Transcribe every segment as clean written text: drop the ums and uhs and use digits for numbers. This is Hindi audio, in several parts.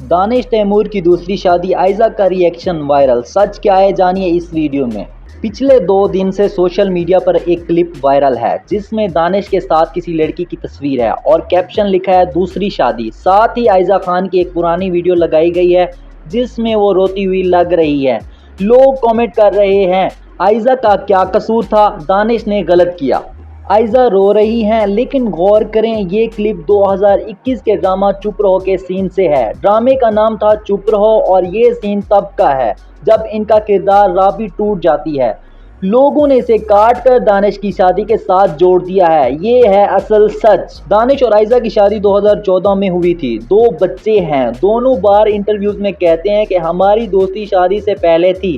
दानिश तैमूर की दूसरी शादी, आयजा का रिएक्शन वायरल। सच क्या है जानिए इस वीडियो में। पिछले 2 दिन से सोशल मीडिया पर एक क्लिप वायरल है जिसमें दानिश के साथ किसी लड़की की तस्वीर है और कैप्शन लिखा है दूसरी शादी। साथ ही आयजा खान की एक पुरानी वीडियो लगाई गई है जिसमें वो रोती हुई लग रही है। लोग कमेंट कर रहे हैं, आयजा का क्या कसूर था, दानिश ने गलत किया। आयजा रो रही हैं, लेकिन गौर करें ये क्लिप 2021 के ड्रामा चुप रहो के सीन से है। ड्रामे का नाम था चुप रहो और ये सीन तब का है जब इनका किरदार राबी टूट जाती है। लोगों ने इसे काट कर दानिश की शादी के साथ जोड़ दिया है। ये है असल सच। दानिश और आयजा की शादी 2014 में हुई थी। 2 बच्चे हैं। दोनों बार इंटरव्यूज में कहते हैं कि हमारी दोस्ती शादी से पहले थी।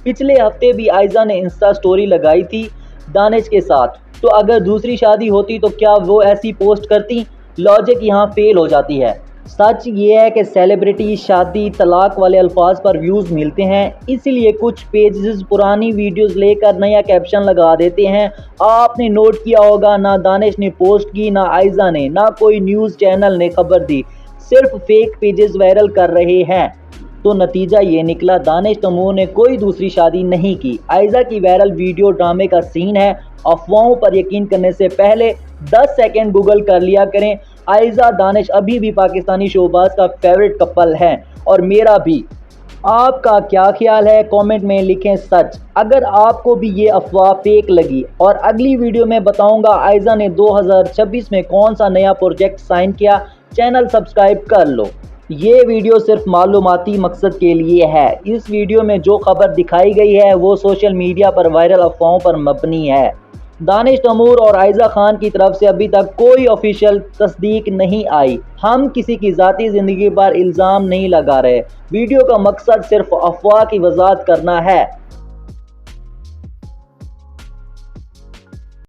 पिछले हफ्ते भी आयजा ने इंस्टा स्टोरी लगाई थी दानिश के साथ। तो अगर दूसरी शादी होती तो क्या वो ऐसी पोस्ट करती? लॉजिक यहाँ फेल हो जाती है। सच ये है कि सेलिब्रिटी, शादी, तलाक वाले अल्फाज पर व्यूज़ मिलते हैं, इसीलिए कुछ पेजेस पुरानी वीडियोस लेकर नया कैप्शन लगा देते हैं। आपने नोट किया होगा, ना दानिश ने पोस्ट की, ना आयजा ने, ना कोई न्यूज़ चैनल ने खबर दी। सिर्फ फेक पेजेस वायरल कर रहे हैं। तो नतीजा ये निकला, दानिश तैमूर ने कोई दूसरी शादी नहीं की। आयजा की वायरल वीडियो ड्रामे का सीन है। अफवाहों पर यकीन करने से पहले 10 सेकंड गूगल कर लिया करें। आयजा दानिश अभी भी पाकिस्तानी शोबाज का फेवरेट कपल है और मेरा भी। आपका क्या ख्याल है? कमेंट में लिखें सच अगर आपको भी ये अफवाह फेक लगी। और अगली वीडियो में बताऊंगा आयजा ने 2026 में कौन सा नया प्रोजेक्ट साइन किया। चैनल सब्सक्राइब कर लो। ये वीडियो सिर्फ मालूमाती मकसद के लिए है। इस वीडियो में जो खबर दिखाई गई है वो सोशल मीडिया पर वायरल अफवाहों पर मबनी है। दानिश तैमूर और आयजा खान की तरफ से अभी तक कोई ऑफिशियल तस्दीक नहीं आई। हम किसी की ज़ाती ज़िंदगी पर इल्ज़ाम नहीं लगा रहे। वीडियो का मकसद सिर्फ अफवाह की वजाहत करना है।